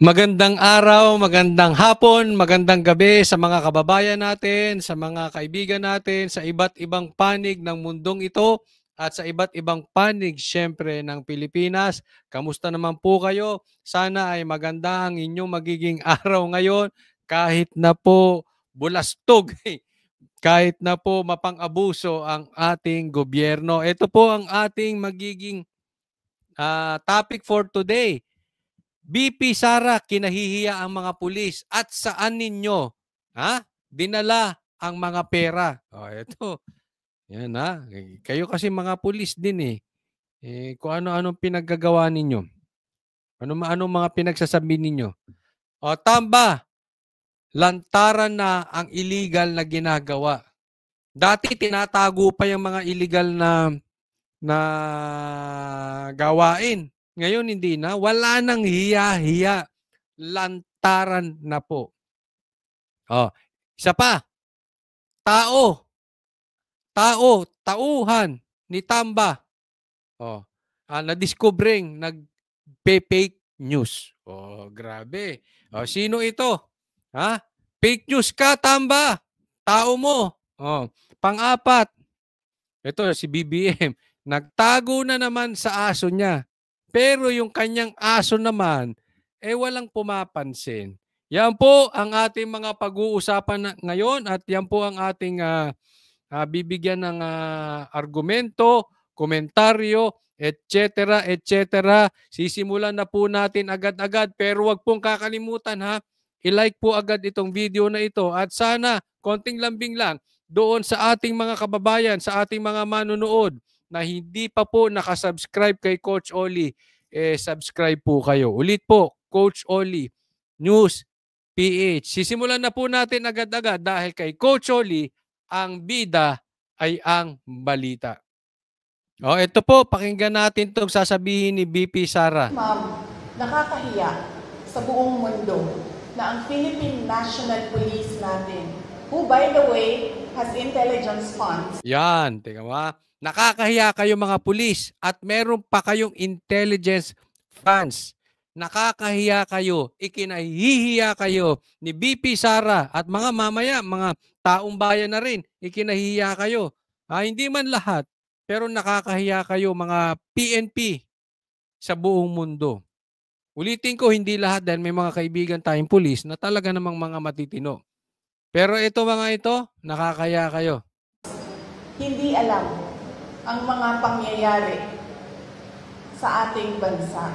Magandang araw, magandang hapon, magandang gabi sa mga kababayan natin, sa mga kaibigan natin, sa iba't ibang panig ng mundong ito at sa iba't ibang panig siyempre ng Pilipinas. Kamusta naman po kayo? Sana ay maganda ang inyong magiging araw ngayon kahit na po bulastog, kahit na po mapang-abuso ang ating gobyerno. Ito po ang ating magiging topic for today. BP Sara, kinahihiya ang mga pulis at saan ninyo dinala ang mga pera? Oh, ito. Yan Kayo kasi mga pulis din eh. Kung ano-anong pinaggagawa ninyo. Ano mga pinagsasabi ninyo. O tamba, lantaran na ang illegal na ginagawa. Dati tinatago pa yung mga illegal na gawain. Ngayon hindi na. Wala nang hiya-hiya. Lantaran na po. Oh, isa pa. Tauhan ni Tamba. Oh, na-discovering nag-fake news. Oh, grabe. Oh, sino ito? Fake news ka, Tamba. Tao mo. Oh, pang-apat. Ito si BBM. Nagtago na naman sa aso niya. Pero yung kanyang aso naman, walang pumapansin. Yan po ang ating mga pag-uusapan ngayon at yan po ang ating bibigyan ng argumento, komentaryo, etc. etc. Sisimulan na po natin agad-agad pero wag pong kakalimutan i-like po agad itong video na ito at sana konting lambing lang doon sa ating mga kababayan, sa ating mga manonood na hindi pa po nakasubscribe kay Coach Oli, subscribe po kayo. Ulit po, Coach Oli, News PH. Sisimulan na po natin agad-agad dahil kay Coach Oli, ang bida ay ang balita. Ito po, pakinggan natin itong sasabihin ni BP Sara. Ma'am, nakakahiya sa buong mundo na ang Philippine National Police natin, who by the way, has intelligence funds. Yan, tingnan mo. Nakakahiya kayo mga pulis at meron pa kayong intelligence funds. Nakakahiya kayo, ikinahihiya kayo ni BP Sara at mga mamaya, mga taong bayan na rin, ikinahihiya kayo. Hindi man lahat, pero nakakahiya kayo mga PNP sa buong mundo. Ulitin ko, hindi lahat dahil may mga kaibigan tayong pulis na talaga namang mga matitino. Pero ito mga ito, nakakahiya kayo. Hindi alam ang mga pangyayari sa ating bansa.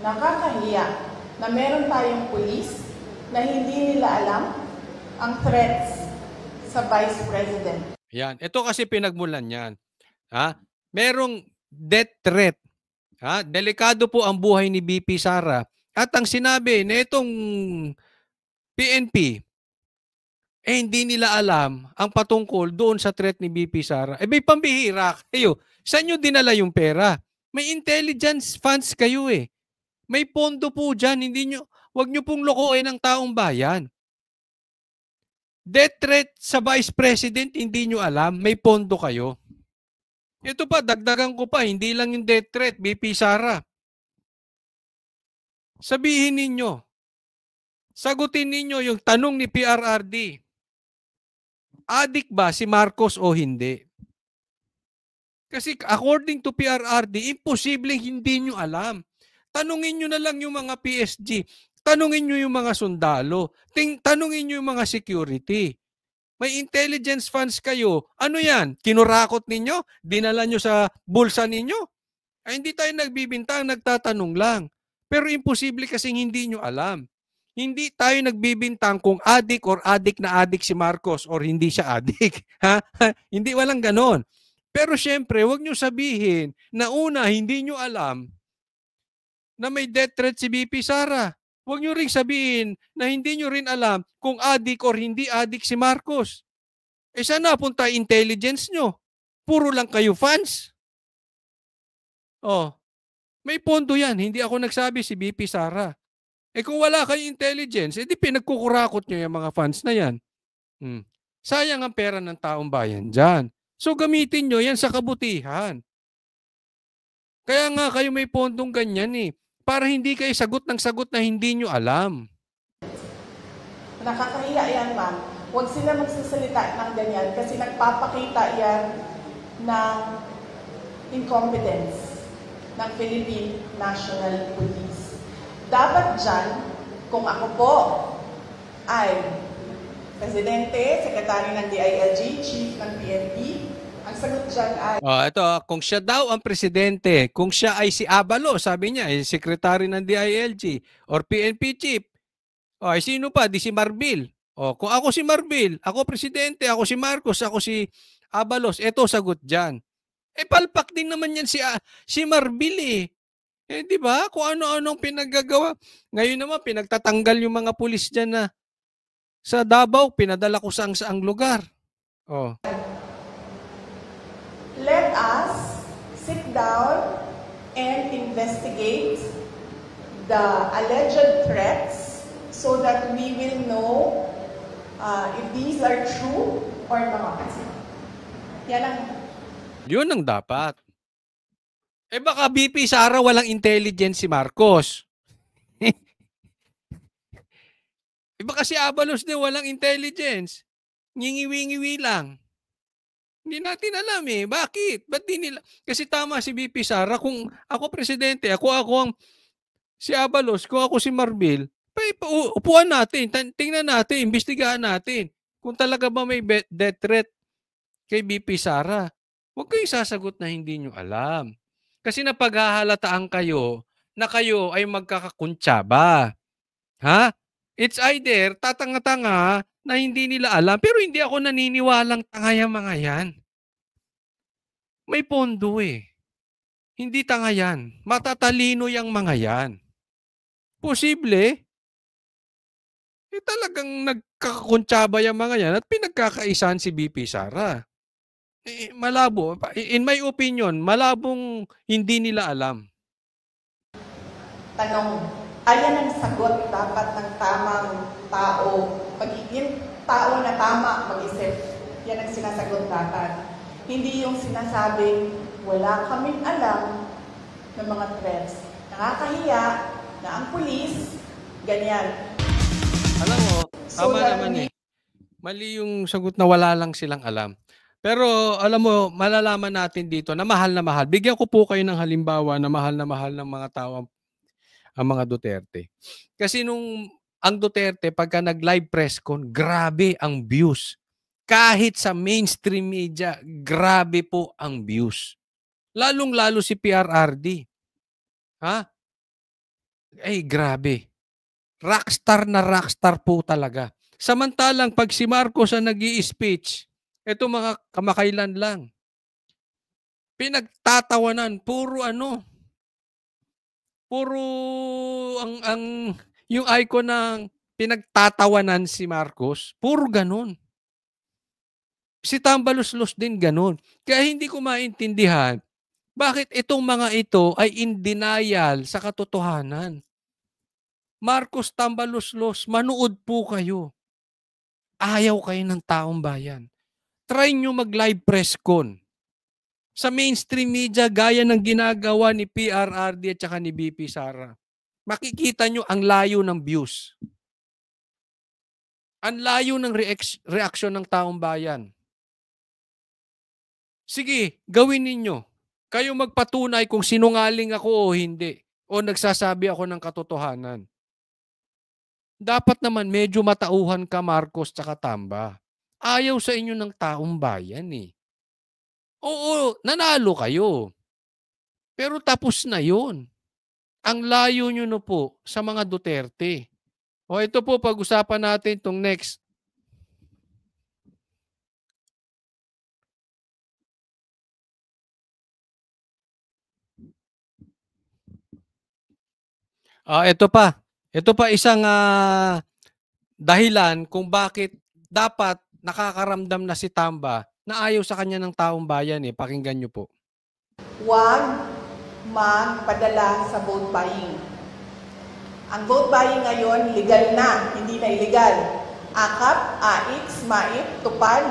Nakakahiya na meron tayong pulis na hindi nila alam ang threats sa Vice President. Yan. Ito kasi pinagmulan yan. Merong death threat. Delikado po ang buhay ni BP Sara. At ang sinabi na itong PNP, hindi nila alam ang patungkol doon sa threat ni BP Sara. May pambihira kayo. Saan nyo dinala yung pera? May intelligence funds kayo eh. May pondo po dyan. Huwag nyo pong lokohin ang taong bayan. Death threat sa Vice President, hindi nyo alam. May pondo kayo. Ito pa, dagdagan ko pa. Hindi lang yung death threat, BP Sara. Sabihin ninyo, sagutin ninyo yung tanong ni PRRD. Adik ba si Marcos o hindi? Kasi according to PRRD, imposibleng hindi nyo alam. Tanungin nyo na lang yung mga PSG. Tanungin nyo yung mga sundalo. Tanungin nyo yung mga security. May intelligence funds kayo. Ano yan? Kinurakot ninyo? Dinala nyo sa bulsa ninyo? Hindi tayo nagbibintang, nagtatanong lang. Pero imposible kasing hindi nyo alam. Hindi tayo nagbibintang kung adik or adik na adik si Marcos or hindi siya adik. Hindi, walang ganon. Pero syempre, huwag nyo sabihin na una, hindi nyo alam na may death threat si BP Sara. Huwag nyo rin sabihin na hindi nyo rin alam kung adik or hindi adik si Marcos. Saan napunta intelligence nyo? Puro lang kayo fans. May pondo yan. Hindi ako nagsabi si BP Sara. Kung wala kayong intelligence, di pinagkukurakot nyo yung mga fans na yan. Sayang ang pera ng taong bayan dyan. So gamitin nyo yan sa kabutihan. Kaya nga kayo may pondong ganyan eh. para hindi kayo sagot na hindi nyo alam. Nakakahiya yan, ma'am. Huwag sila magsasalita ng ganyan kasi nagpapakita yan ng incompetence ng Philippine National Police. Dapat dyan, kung ako po ay Presidente, Sekretary ng DILG, Chief ng PNP, ang sagot dyan ay... Ito, kung siya daw ang presidente, kung siya ay si Abalo, sabi niya, ay Sekretary ng DILG or PNP Chief, ay sino pa? Di si Marbil. Kung ako si Marbil, ako presidente, ako si Marcos, ako si Abalos, eto sagot dyan. Palpak din naman yan si Marbil eh. Di ba? Kung ano-anong pinaggagawa. Ngayon naman, pinagtatanggal yung mga pulis dyan na sa Davao, pinadala ko sa saang lugar. Let us sit down and investigate the alleged threats so that we will know if these are true or not. Yan ang... Yun ang dapat. Baka BP Sara walang intelligence si Marcos. Baka si Abalos din walang intelligence. Ngingiwi-ngiwi lang. Hindi natin alam eh. Bakit? Ba't di nila? Kasi tama si BP Sara. Kung ako presidente, ako ang si Abalos, kung ako si Marbil, upuan natin, tingnan natin, imbestigahan natin. Kung talaga ba may death threat kay BP Sara, huwag kayong sasagot na hindi nyo alam. Kasi napaghahalataan kayo na kayo ay magkakakuntsaba. Ha? It's either tatanga-tanga na hindi nila alam, pero hindi ako naniniwalang tanga yung mga yan. May pondo eh. Hindi tanga yan. Matatalino yung mga yan. Posible, talagang nagkakakuntsaba yung mga yan at pinagkakaisahan si BP Sara. Malabo. In my opinion, malabong hindi nila alam. Tanong, ayan ang sagot dapat ng tamang tao. Pagiging tao na tama mag-isip, yan ang sinasagot dapat. Hindi yung sinasabing wala kaming alam ng mga threats. Nakakahiya na ang pulis, ganyan. Alam mo, tama naman eh. Mali yung sagot na wala lang silang alam. Pero alam mo, malalaman natin dito na mahal na mahal. Bigyan ko po kayo ng halimbawa na mahal ng mga tao ang mga Duterte. Kasi nung ang Duterte, pagka nag-live press con, grabe ang views. Kahit sa mainstream media, grabe po ang views. Lalong-lalo si PRRD. Ha? Grabe. Rockstar na rockstar po talaga. Samantalang pag si Marcos ang nag-i-speech, ito mga kamakailan lang. Pinagtatawanan, puro yung icon ng pinagtatawanan si Marcos, puro ganun. Si Tambaluslos din ganun. Kaya hindi ko maintindihan bakit itong mga ito ay in denial sa katotohanan. Marcos, Tambaluslos, manood po kayo. Ayaw kayo ng taong bayan. Try nyo mag-live press con. Sa mainstream media, gaya ng ginagawa ni PRRD at saka ni BP Sara. Makikita nyo ang layo ng views. Ang layo ng reaksyon ng taong bayan. Sige, gawin ninyo. Kayo magpatunay kung sinungaling ako o hindi. O nagsasabi ako ng katotohanan. Dapat naman medyo matauhan ka, Marcos tsaka Tamba. Ayaw sa inyo ng taong bayan eh. Oo, nanalo kayo. Pero tapos na yun. Ang layo nyo na po sa mga Duterte. Ito po, pag-usapan natin itong next. Ito pa. Ito pa isang dahilan kung bakit dapat nakakaramdam na si Tamba na ayaw sa kanya ng taong bayan eh. Pakinggan nyo po. Huwag magpadala sa vote buying. Ang vote buying ngayon, legal na, hindi na illegal. Akap, AIX, MAIP, tupad,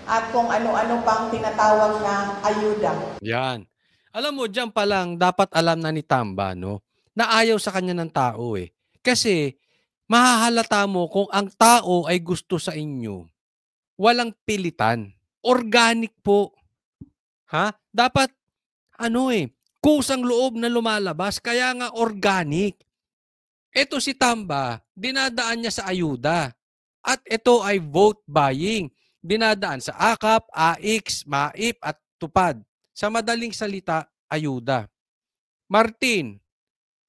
at kung ano-ano pang tinatawag na ayuda. Yan. Alam mo, dyan pa lang, dapat alam na ni Tamba, no? na ayaw sa kanya ng tao, eh. Kasi mahahalata mo kung ang tao ay gusto sa inyo, walang pilitan, organic po, ha? Dapat ano, eh, kusang loob na lumalabas kaya nga organic. Eto si Tamba, dinadaan niya sa ayuda at ito ay vote buying. Dinadaan sa AKAP, AIX, MAIP at TUPAD. Sa madaling salita, ayuda. Martin,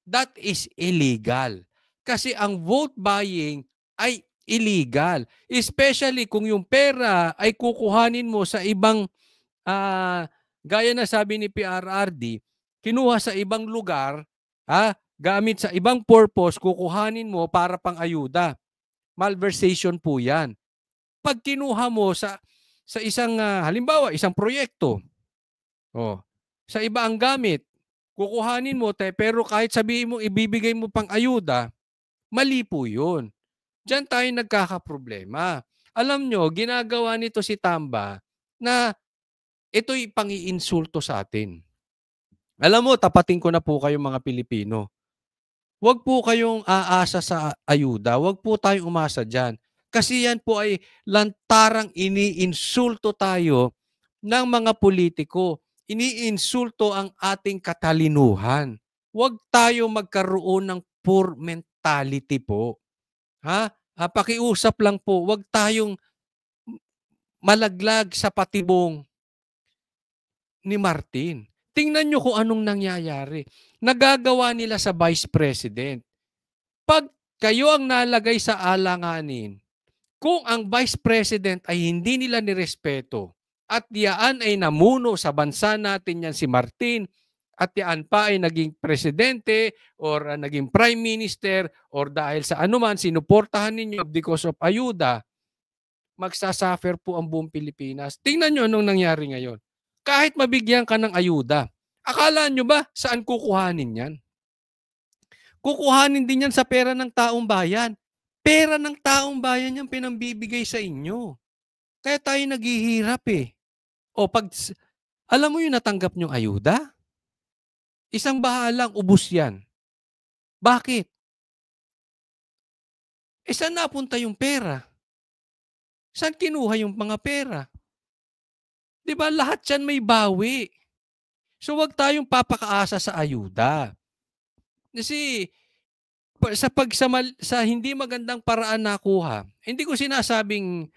that is illegal. Kasi ang vote buying ay illegal. Especially kung yung pera ay kukuhanin mo sa ibang, gaya na sabi ni PRRD, kinuha sa ibang lugar, gamit sa ibang purpose, kukuhanin mo para pang ayuda. Malversation po yan. Pag kinuha mo sa isang, halimbawa, isang proyekto, sa iba ang gamit, kukuhanin mo, pero kahit sabihin mo, ibibigay mo pang ayuda, mali po yun. Diyan tayo nagkakaproblema. Alam nyo, ginagawa nito si Tamba na ito'y pang-iinsulto sa atin. Alam mo, tapatin ko na po kayo mga Pilipino. Huwag po kayong aasa sa ayuda. Huwag po tayong umasa dyan. Kasi yan po ay lantarang iniinsulto tayo ng mga politiko. Iniinsulto ang ating katalinuhan. Huwag tayo magkaroon ng poor mentality po. Pakiusap lang po, huwag tayong malaglag sa patibong ni Martin. Tingnan nyo kung anong nangyayari. Nagagawa nila sa Vice President. Pag kayo ang nalagay sa alanganin, kung ang Vice President ay hindi nila nirespeto at yaan ay namuno sa bansa natin yan si Martin at yaan pa ay naging presidente or naging prime minister or dahil sa anuman sinuportahan ninyo because of ayuda, magsasuffer po ang buong Pilipinas. Tingnan nyo anong nangyari ngayon. Kahit mabigyan ka ng ayuda, akala nyo ba saan kukuhanin yan? Kukuhanin din yan sa pera ng taong bayan. Pera ng taong bayan yung pinambibigay sa inyo. Kaya tayo naghihirap eh. Alam mo yung natanggap nyong ayuda? Isang bahalang ubos yan. Bakit? Saan napunta yung pera? Saan kinuha yung mga pera? Di ba lahat yan may bawi? So wag tayong papakaasa sa ayuda. Kasi sa hindi magandang paraan nakuha, hindi ko sinasabing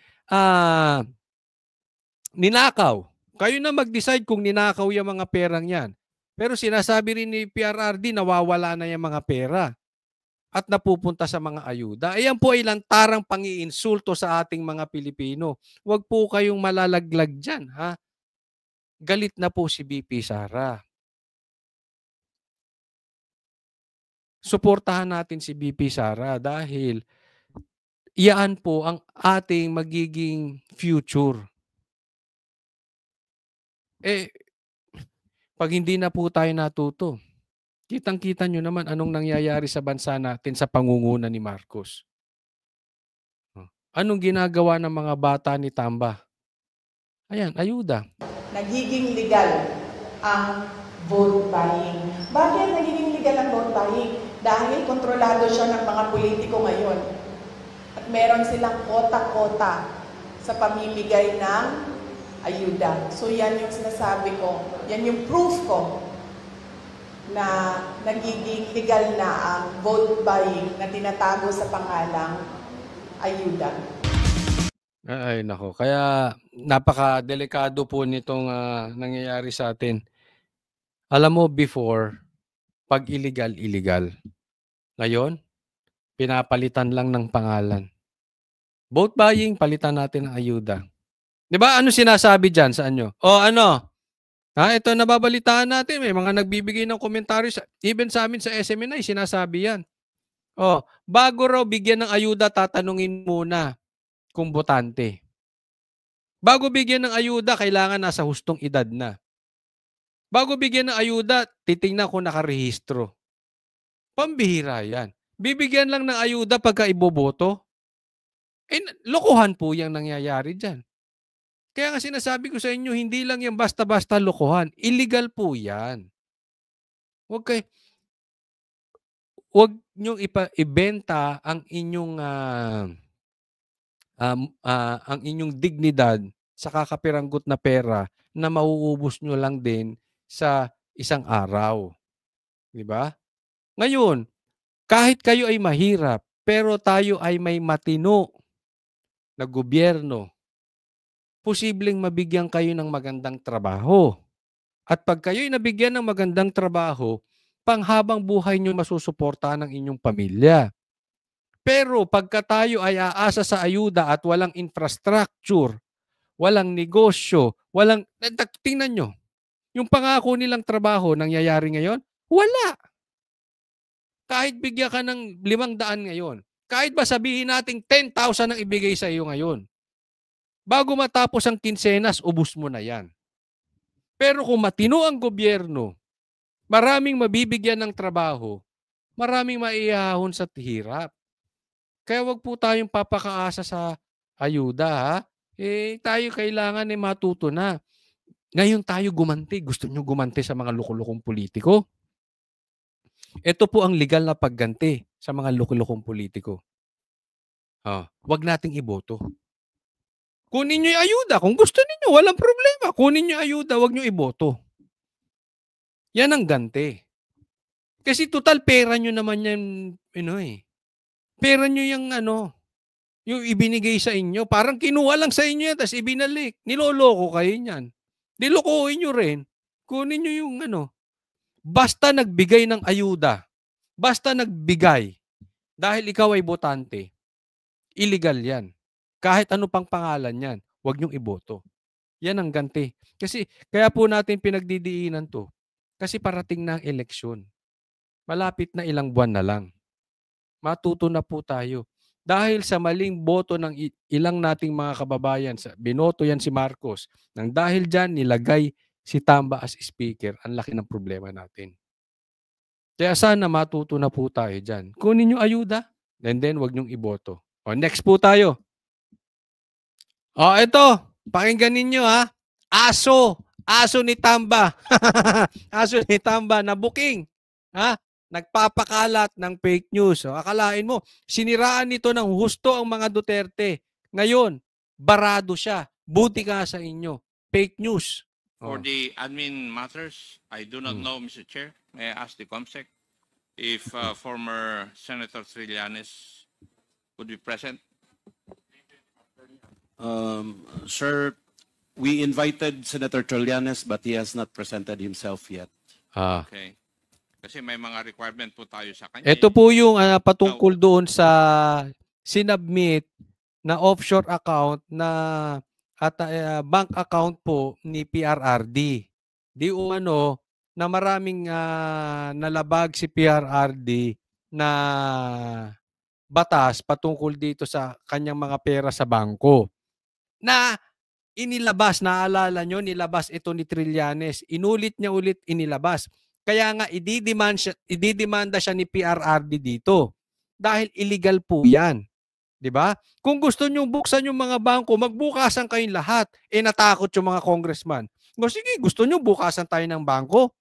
ninakaw. Kayo na mag-decide kung ninakaw yung mga perang yan. Pero sinasabi rin ni PRRD, nawawala na yung mga pera at napupunta sa mga ayuda. Ayan po ay lantarang pang-iinsulto sa ating mga Pilipino. Huwag po kayong malalaglag dyan, ha? Galit na po si BP Sara. Suportahan natin si BP Sara dahil iyan po ang ating magiging future. Pag hindi na po tayo natuto, kitang-kita nyo naman anong nangyayari sa bansa natin sa pangunguna ni Marcos. Anong ginagawa ng mga bata ni Tamba? Ayan, ayuda. Nagiging legal ang vote buying. Bakit nagiging legal ang vote buying? Dahil kontrolado siya ng mga politiko ngayon. At meron silang kota-kota sa pamimigay ng ayuda. So yan yung sinasabi ko, yan yung proof ko na nagiging legal na ang vote buying na tinatago sa pangalang ayuda. Ay nako, kaya napaka-delikado po nitong nangyayari sa atin. Alam mo before, pag illegal, illegal. Ngayon, pinapalitan lang ng pangalan. Vote buying, palitan natin ng ayuda. 'Di ba? Ano sinasabi diyan sa inyo? Ito nababalitaan natin, may mga nagbibigay ng komentaryo even sa amin sa SMNI, sinasabi 'yan. Bago raw bigyan ng ayuda, tatanungin muna kung botante. Bago bigyan ng ayuda, kailangan nasa hustong edad na. Bago bigyan ng ayuda, titingnan kung nakarehistro. Pambihira 'yan. Bibigyan lang ng ayuda pagka iboboto. Lokohan po 'yang nangyayari diyan. Kaya nga sinasabi ko sa inyo, hindi lang yan basta-basta lokohan. Illegal po yan. 'wag niyong ibenta ang inyong dignidad sa kakapiranggot na pera na mauubos niyo lang din sa isang araw, 'di ba? Ngayon, kahit kayo ay mahirap, pero tayo ay may matino na gobyerno, posibleng mabigyan kayo ng magandang trabaho. At 'pag kayo'y nabigyan ng magandang trabaho, panghabang buhay niyo masusuportahan ang inyong pamilya. Pero pagka tayo ay aasa sa ayuda at walang infrastructure, walang negosyo, tingnan niyo, yung pangako nilang trabaho nangyayari ngayon? Wala. Kahit bigyan ka ng 500 ngayon, kahit ba sabihin nating 10,000 ang ibigay sa iyo ngayon, bago matapos ang kinsenas, ubos mo na 'yan. Pero kung matino ang gobyerno, maraming mabibigyan ng trabaho, maraming maiahon sa hirap. Kaya wag po tayong papakaasa sa ayuda, ha. Tayo kailangan matuto na. Ngayon tayo gumanti. Gusto niyo gumanti sa mga loko-lokong politiko? Ito po ang legal na pagganti sa mga loko-lokong politiko. Wag nating iboto. Kunin niyo yung ayuda kung gusto niyo, walang problema. Kunin niyo ayuda, wag niyo iboto. Yan ang ganti. Kasi total pera niyo naman yan, Pera niyo yung yung ibinigay sa inyo. Parang kinuha lang sa inyo yan, tapos ibinalik. Niloloko kayo niyan. Nilokohin niyo rin. Kunin niyo yung basta nagbigay ng ayuda, basta nagbigay, dahil ikaw ay botante, illegal yan. Kahit ano pang pangalan yan, huwag niyong iboto. Yan ang ganti. Kasi kaya po natin pinagdidiinan to. Kasi parating na ang eleksyon. Malapit na ilang buwan na lang. Matuto na po tayo. Dahil sa maling boto ng ilang nating mga kababayan, binoto yan si Marcos, nang dahil dyan nilagay si Tamba as speaker, ang laki ng problema natin. Kaya sana matuto na po tayo dyan. Kunin yung ayuda, and then wag niyong iboto. Next po tayo. Ito, pakinggan ninyo ha. Aso ni Tamba. Aso ni Tamba na booking. Ha? Nagpapakalat ng fake news. Akalain mo, siniraan nito ng husto ang mga Duterte. Ngayon, barado siya. Buti ka sa inyo. Fake news. For the admin matters, I do not know, Mr. Chair. May I ask the COMSEC if former Senator Trillanes would be present? Sir, we invited Senator Trillanes, but he has not presented himself yet. Okay. Kasi may mga requirement po tayo sa kanya. Ito po yung patungkol doon sa sinubmit na offshore account na at bank account po ni PRRD. Di umano na maraming nalabag si PRRD na batas patungkol dito sa kanyang mga pera sa bangko. Na inilabas, naalala nyo, nilabas ito ni Trillanes. Inulit niya ulit, inilabas. Kaya nga, ididemanda siya ni PRRD dito. Dahil illegal po yan. Diba? Kung gusto nyo buksan yung mga bangko, magbukasan kayong lahat. Natakot yung mga congressman. Sige, gusto nyo bukasan tayo ng bangko?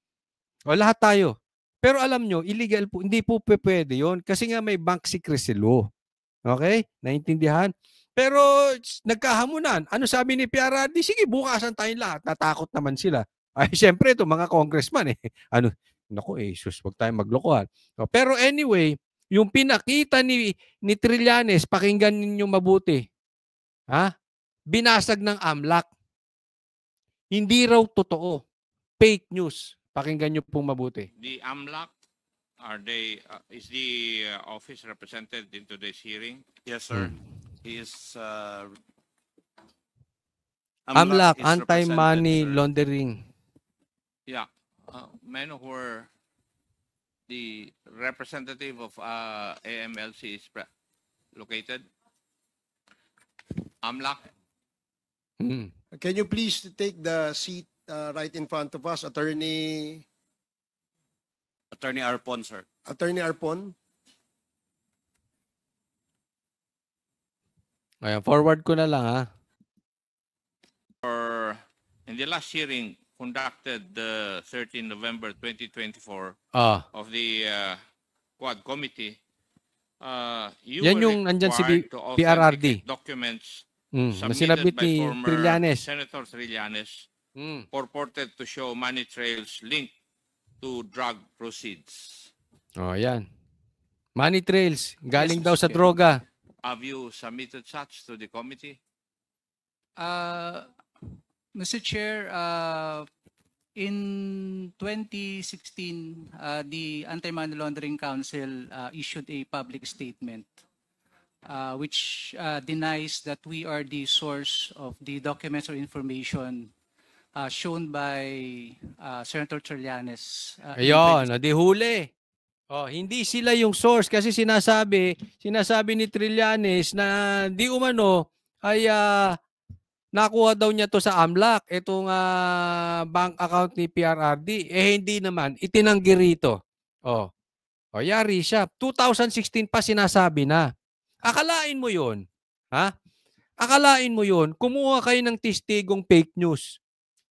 Lahat tayo. Pero alam nyo, illegal po. Hindi po pwede yun. Kasi nga may bank secrecy law. Okay? Naintindihan? Pero nagkahamunan. Ano sabi ni PRRD? Sige, bukasan tayong lahat. Natakot naman sila. Ay, siyempre, ito mga congressman sus, wag tayong maglokohan. Pero anyway, yung pinakita ni Trillanes, pakinggan ninyo mabuti. Binasag ng AMLAC. Hindi raw totoo. Fake news. Pakinggan nyo pong mabuti. The AMLAC, is the office represented in today's hearing? Yes, sir. He is... AMLAC, is Anti-Money represented, sir. Laundering. Yeah. May I know where the representative of AMLC is located? AMLAC? Can you please take the seat right in front of us, Attorney Arpon, sir. Attorney Arpon? Ayan, forward ko na lang Or in the last hearing conducted the 13 November 2024 of the Quad Committee, you Yan were yung nandyan si required to PRRD. authenticate documents Na submitted sinabit by ni former Trillanes. Senator Trillanes Mm. purported to show money trails linked to drug proceeds. Oh, yan. Money trails. Galing Yes, daw Mr. sa Chair. droga. Have you submitted such to the committee? Mr. Chair, in 2016, the Anti-Money Laundering Council issued a public statement which denies that we are the source of the documents or information shown by Senator Trillanes. Ayun, di huli. Oh, hindi sila yung source kasi sinasabi ni Trillanes na di umano ay nakuha daw niya to sa AMLAC, itong bank account ni PRRD. Eh hindi naman, itinanggi rito. Oh. O yari siya. 2016 pa sinasabi na. Akalain mo 'yon. Ha? Akalain mo 'yon, kumuha kayo ng testigong fake news.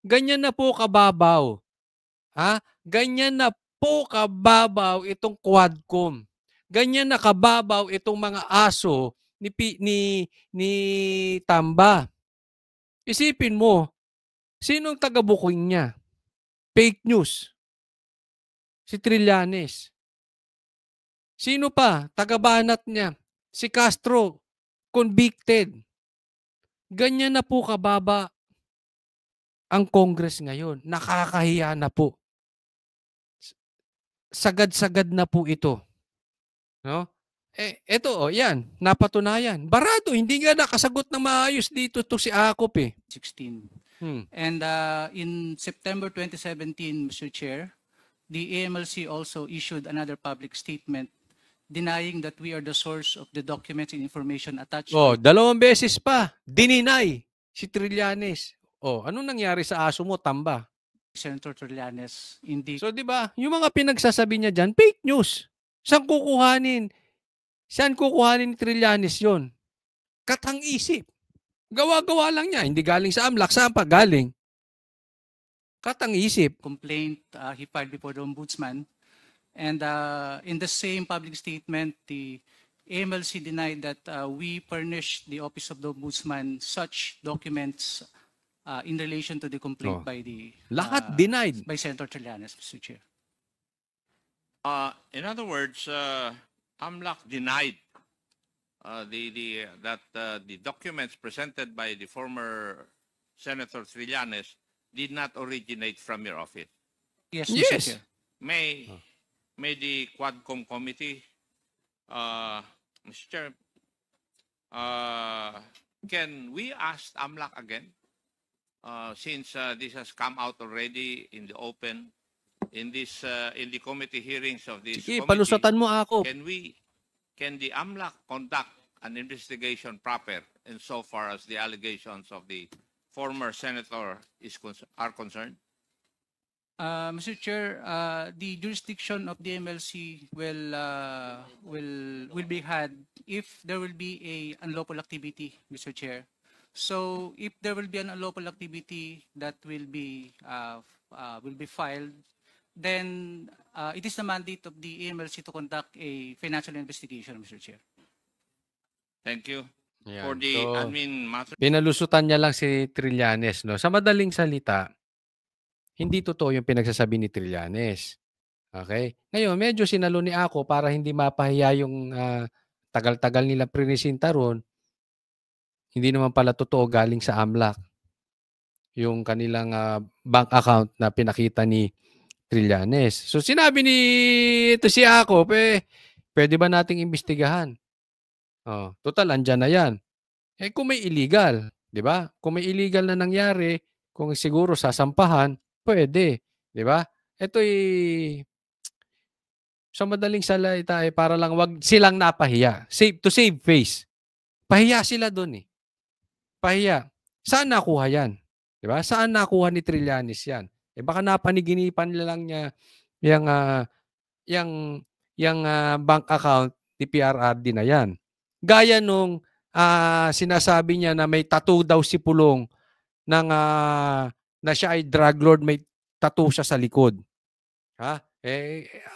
Ganyan na po kababaw. Ha? Ganyan na po kababaw itong Quadcom. Ganyan na kababaw itong mga aso ni Tamba. Isipin mo, sinong taga-booking niya? Fake news. Si Trillanes. Sino pa? Taga-banat niya. Si Castro. Convicted. Ganyan na po kababa ang Congress ngayon. Nakakahiya na po. Sagad-sagad na po ito. No? Eto, yan, napatunayan. Barado, hindi nga nakasagot na maayos dito to si Akop eh. 2016. And in September 2017, Mr. Chair, the AMLC also issued another public statement denying that we are the source of the documents and information attached. Oh, 2 beses pa. Dininay si Trillanes. Oh, anong nangyari sa aso mo, Tamba? Senator Trillanes in the So, di ba, yung mga pinagsasabi niya dyan, fake news. Saan kukuhanin? Saan kukuhanin ni Trillanes yun? Katang isip. Gawa-gawa lang niya. Hindi galing sa AMLAC. Saan pa galing? Katang isip. complaint he filed before the Ombudsman. And in the same public statement, the AMLC denied that we furnished the Office of the Ombudsman such documents in relation to the complaint by the Lahat denied. by Senator Trillanes, Mr. Chair. In other words, AMLAC denied that the documents presented by the former Senator Trillanes did not originate from your office. Yes, Yes. Mr. Chair. May the Quadcom committee, Mr. Chair, can we ask AMLAC again? Since this has come out already in the open, in the committee hearings of this Sige, committee, palusatan mo ako. can the AMLAC conduct an investigation proper insofar as the allegations of the former senator are concerned? Mr. Chair, the jurisdiction of the MLC will be had if there will be a unlawful activity, Mr. Chair. So if there will be an unlawful activity that will be filed, then it is the mandate of the AMLC to conduct a financial investigation, Mr. Chair. Thank you. Ayan. For the So, admin matter. pinalusutan niya lang si Trillanes. No? Sa madaling salita, hindi totoo yung pinagsasabi ni Trillanes. Okay? Ngayon, medyo sinalo ni ako para hindi mapahiya yung tagal-tagal nila prinisinta ron. Hindi naman pala totoo galing sa AMLAC. Yung kanilang bank account na pinakita ni Trillanes. So sinabi ni ito si Akop, pwede ba nating imbestigahan? Oh, total, andyan na yan. Kung may illegal, di ba? Kung may illegal na nangyari, kung siguro sasampahan, pwede. Di ba? Ito'y sa madaling salita para lang wag silang napahiya. To save face. Pahiya sila doon eh. Pahiya. Saan nakuha yan? Di ba? Saan nakuha ni Trillanes yan? Baka napaniginipan lang niya yung bank account ni PRRD na yan. Gaya nung sinasabi niya na may tattoo daw si Pulong na siya ay drug lord, may tattoo siya sa likod. Ha?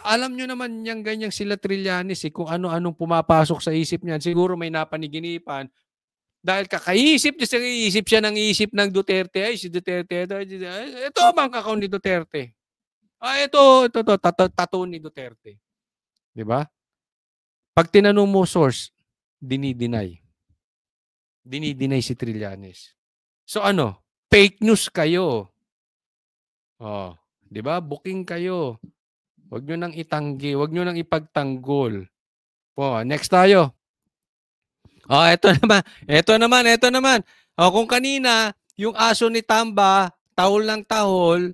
Alam nyo naman yung ganyang sila Trillanes kung ano-anong pumapasok sa isip niyan. Siguro may napaniginipan. Dahil kakaisip niya, isip siya ng isip ng Duterte. Ay, si Duterte. Ito ang account ni Duterte. Ito, tattoo ni Duterte. Di ba? Pag tinanong mo source, dinideny. Dinideny si Trillanes. So ano? Fake news kayo. Oh, di ba? Booking kayo. Huwag nyo nang itanggi. Huwag nyo nang ipagtanggol. Next tayo. Ito naman. Kung kanina, yung aso ni Tamba, tahol ng tahol,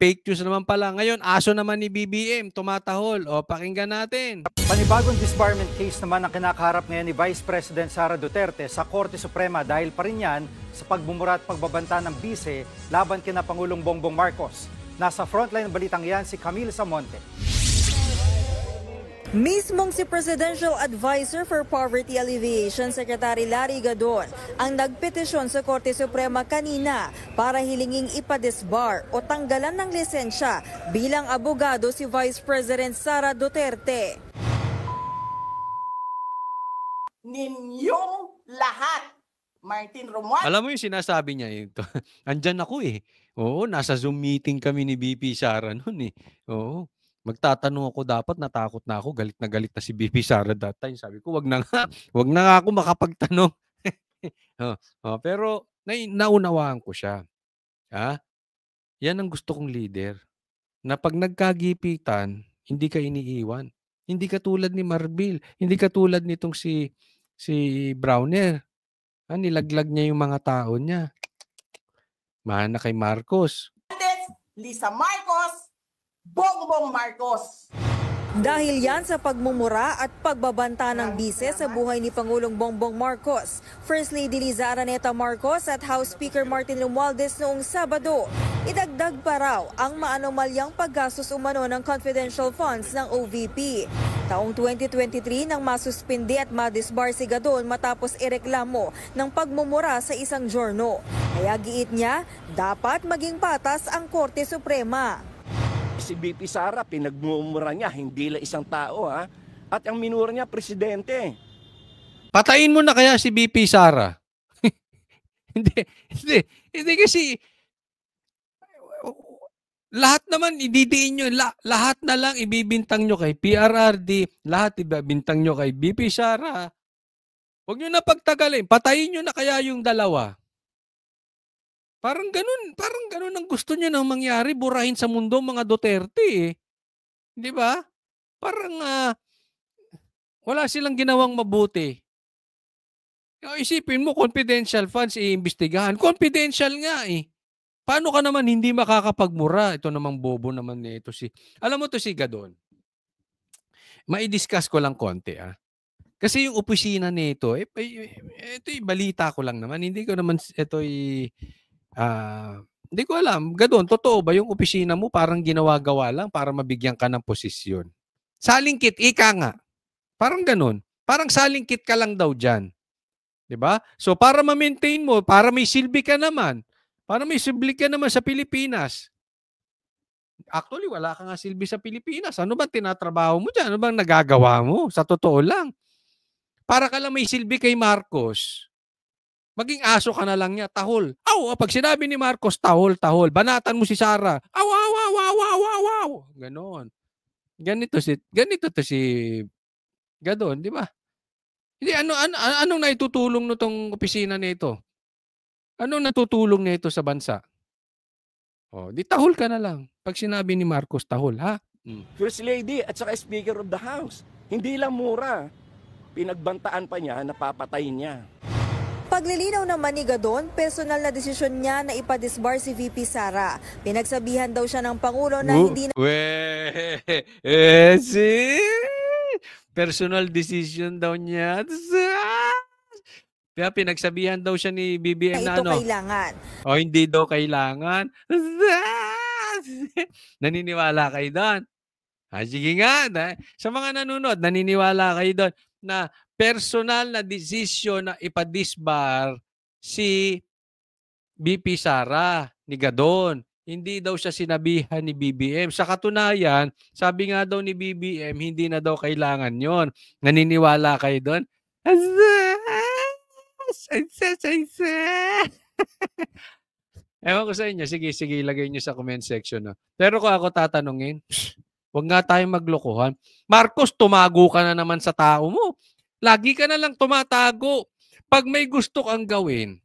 fake news naman pala. Ngayon, aso naman ni BBM, tumatahol. Pakinggan natin. Panibagong disbarment case naman ang kinakaharap ngayon ni Vice President Sara Duterte sa Korte Suprema dahil pa rin yan sa pagbumura at pagbabanta ng bise laban kina Pangulong Bongbong Marcos. Nasa frontline ng balitang yan si Camille Samonte. Mismong si Presidential Advisor for Poverty Alleviation, Secretary Larry Gadon, ang nagpetisyon sa Korte Suprema kanina para hilinging ipadisbar o tanggalan ng lisensya bilang abogado si Vice President Sara Duterte. Ninyong lahat, Martin Romualdez. Alam mo yung sinasabi niya, ito. Andyan ako eh. Oo, nasa Zoom meeting kami ni BP Sara noon eh. Oo. Magtatanong ako dapat, natakot na ako, galit na si BP Sara that time. Sabi ko, wag na nga ako makapagtanong. Pero naunawaan ko siya. Yan ang gusto kong leader. Na pag nagkagipitan, hindi ka iniiwan. Hindi ka tulad ni Marbil. Hindi ka tulad nitong si Browner. Nilaglag niya yung mga tao niya. Mahal na kay Marcos. Lisa Marcos, Bongbong Marcos. Dahil yan sa pagmumura at pagbabanta ng bise sa buhay ni Pangulong Bongbong Marcos, First Lady Liza Araneta Marcos at House Speaker Martin Romualdez noong Sabado, idagdag pa raw ang maanomalyang paggastos umano ng confidential funds ng OVP. Taong 2023 nang masuspindi at madisbar si Gadon matapos ireklamo ng pagmumura sa isang journal. Kaya giit niya, dapat maging patas ang Korte Suprema. Si BP Sara, pinagmumura niya, hindi lang isang tao ha. At ang minura niya, presidente. Patayin mo na kaya si BP Sara. Hindi kasi lahat naman ididiin nyo, lahat na lang ibibintang nyo kay PRRD, lahat ibibintang nyo kay BP Sara. Huwag nyo na pagtagalin, patayin nyo na kaya yung dalawa. Parang ganun ang gusto niyo nang mangyari, burahin sa mundo mga Duterte eh. 'Di ba? Parang wala silang ginawang mabuti. Isipin mo, confidential funds iimbestigahan. Confidential nga eh. Paano ka naman hindi makakapagmura? Ito namang bobo naman nito alam mo to si Gadon. Mai-discuss ko lang konti Kasi yung opisina nito, ito balita ko lang naman. Hindi ko naman hindi ko alam. Gadon, totoo ba yung opisina mo parang ginawa-gawa lang para mabigyan ka ng posisyon? Salingkit, ika nga. Parang ganun. Parang salingkit ka lang daw dyan. Diba? So para ma-maintain mo, para may silbi ka naman. Para may silbi ka naman sa Pilipinas. Actually, wala ka nga silbi sa Pilipinas. Ano bang tinatrabaho mo dyan? Ano bang nagagawa mo? Sa totoo lang. Para ka lang may silbi kay Marcos. Maging aso ka na lang niya, tahol. Pag sinabi ni Marcos, tahol. Banatan mo si Sara. Aw. Ganon. Ganito to si Gadon, di ba? Hindi, anong naitutulong nitong opisina nito? Anong natutulong nito sa bansa? Di tahol ka na lang. Pag sinabi ni Marcos, tahol, ha? First Lady at saka Speaker of the House. Hindi lang mura. Pinagbantaan pa niya, napapatayin niya. Paglilinaw naman ni Gadon, personal na desisyon niya na ipadisbar si VP Sara. Pinagsabihan daw siya ng Pangulo na hindi na... Personal decision daw niya. Kaya pinagsabihan daw siya ni BBM na ito kailangan. Hindi daw kailangan. Naniniwala kayo doon? Sige nga. Sa mga nanonood, naniniwala kayo doon na personal na desisyon na ipadisbar si BP Sara ni Gadon. Hindi daw siya sinabihan ni BBM. Sa katunayan, sabi nga daw ni BBM, hindi na daw kailangan yon. Naniniwala kayo doon? Ewan ko sa inyo. Sige, ilagay nyo sa comment section. No? Pero kung ako tatanungin, huwag nga tayong maglokohan. Marcos, tumago ka na naman sa tao mo. Lagi ka na lang tumatago. Pag may gusto kang gawin,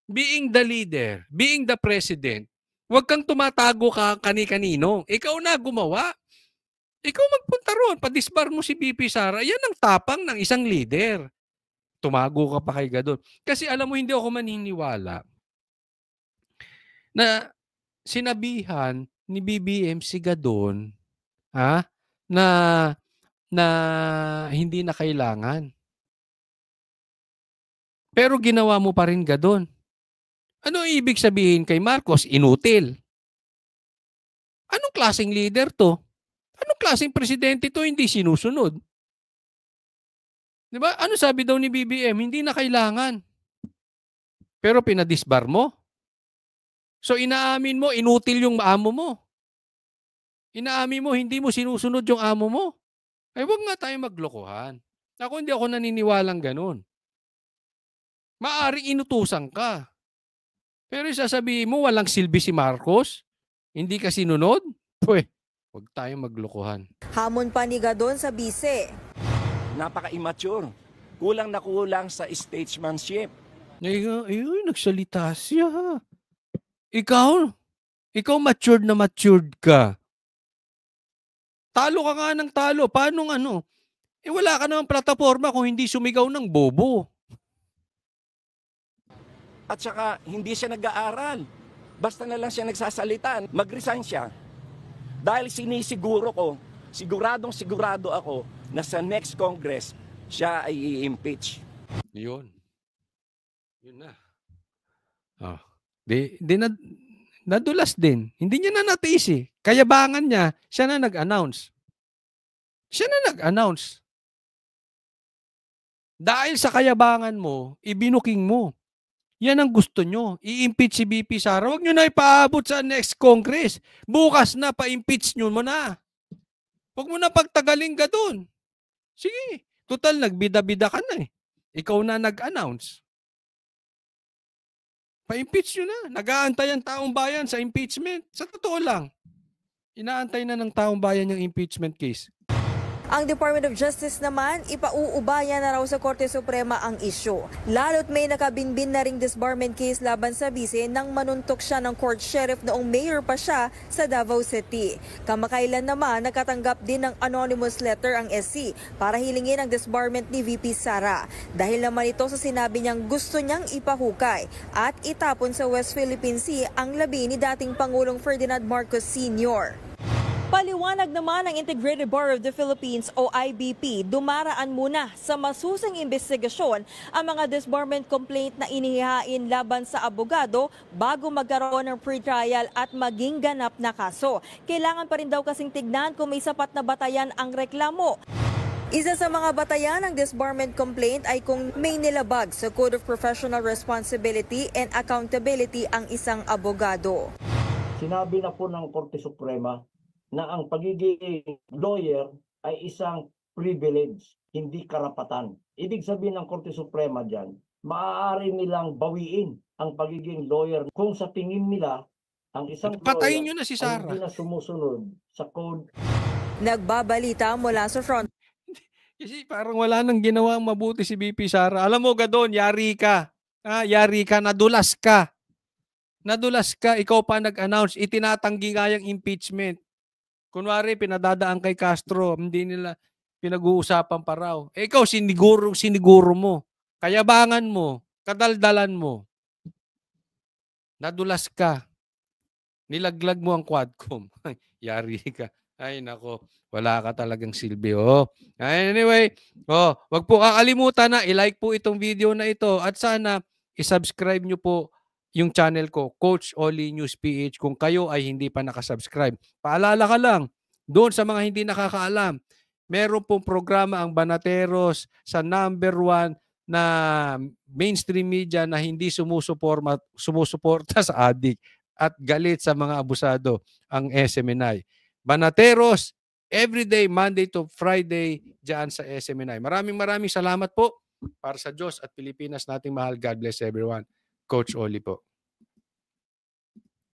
being the leader, being the president, huwag kang tumatago ka kani-kanino. Ikaw na gumawa. Ikaw magpunta roon. Padisbar mo si BP Sara. Yan ang tapang ng isang leader. Tumago ka pa kay Gadon. Kasi alam mo, hindi ako maniniwala na sinabihan ni BBM si Gadon na hindi na kailangan. Pero ginawa mo pa rin Gadon. Ano ibig sabihin kay Marcos? Inutil. Anong klaseng leader to? Anong klaseng presidente to? Hindi sinusunod. Diba? Ano sabi daw ni BBM? Hindi na kailangan. Pero pinadisbar mo. So inaamin mo, inutil yung amo mo. Inaamin mo, hindi mo sinusunod yung amo mo. Ay huwag nga tayo maglokohan. Ako hindi ako naniniwalang ganun. Maaring inutusan ka. Pero sasabihin mo, walang silbi si Marcos? Hindi ka sinunod? Pwede, huwag tayong maglokohan. Hamon pa ni Gadon sa bise. Napaka-immature. Kulang na kulang sa statesmanship. Ay, nagsalita siya. Ikaw matured ka. Talo ka nga ng talo. Paano ano? Wala ka namang plataforma kung hindi sumigaw ng bobo. At saka, hindi siya nag-aaral. Basta na lang siya nagsasalita. Mag-resign siya. Dahil sinisiguro ko, sigurado ako na sa next Congress, siya ay i-impeach. Yun na. Nadulas din. Hindi niya na natiis eh. Kayabangan niya, siya na nag-announce. Dahil sa kayabangan mo, ibinuking mo. Yan ang gusto nyo. I-impeach si BP Sara. Huwag nyo na ipaabot sa next Congress. Bukas na, pa-impeach nyo mo na. Huwag mo na pagtagaling ka dun. Sige. Total, nagbida-bida ka na eh. Ikaw na nag-announce. Pa-impeach nyo na. Nag-aantay ang taong bayan sa impeachment. Sa totoo lang. Inaantay na ng taong bayan yung impeachment case. Ang Department of Justice naman, ipauubaya na raw sa Korte Suprema ang isyu. Lalo't may nakabinbin na ring disbarment case laban sa bise nang manuntok siya ng court sheriff noong mayor pa siya sa Davao City. Kamakailan naman, nakatanggap din ng anonymous letter ang SC para hilingin ang disbarment ni VP Sara. Dahil naman ito sa sinabi niyang gusto niyang ipahukay at itapon sa West Philippine Sea ang labi ni dating Pangulong Ferdinand Marcos Sr. Paliwanag naman ng Integrated Bar of the Philippines o IBP, dumaraan muna sa masusing investigasyon ang mga disbarment complaint na inihain laban sa abogado bago magkaroon ng pre-trial at maging ganap na kaso. Kailangan pa rin daw kasing tignan kung may sapat na batayan ang reklamo. Isa sa mga batayan ng disbarment complaint ay kung may nilabag sa Code of Professional Responsibility and Accountability ang isang abogado. Sinabi na po ng Korte Suprema na ang pagiging lawyer ay isang privilege, hindi karapatan. Ibig sabihin ng Korte Suprema dyan, maaari nilang bawiin ang pagiging lawyer kung sa tingin nila ang isang patayin lawyer nyo na si ay Sara. hindi na sumusunod sa code. Nagbabalita mula sa front. Kasi parang wala nang ginawang mabuti si BP Sara. Alam mo, Gadon, yari ka. Yari ka, nadulas ka. Nadulas ka, ikaw pa nag-announce, itinatanggi nga yung impeachment. Kunwari, pinadadaan kay Castro, hindi nila pinag-uusapan pa raw. Ikaw, siniguro mo. Kayabangan mo, kadaldalan mo. Nadulas ka. Nilaglag mo ang Quadcom. Yari ka. Ay, nako. Wala ka talagang silbi. Anyway, wag po kakalimutan na i-like po itong video na ito at sana i-subscribe nyo po yung channel ko, Coach Oli News PH, kung kayo ay hindi pa nakasubscribe. Paalala ka lang, doon sa mga hindi nakakaalam, meron pong programa ang Banateros sa #1 na mainstream media na hindi sumusuporta sa adik. at galit sa mga abusado ang SMNI. Banateros, everyday, Monday to Friday, dyan sa SMNI. Maraming salamat po para sa Diyos at Pilipinas nating mahal. God bless everyone. Coach Oli po.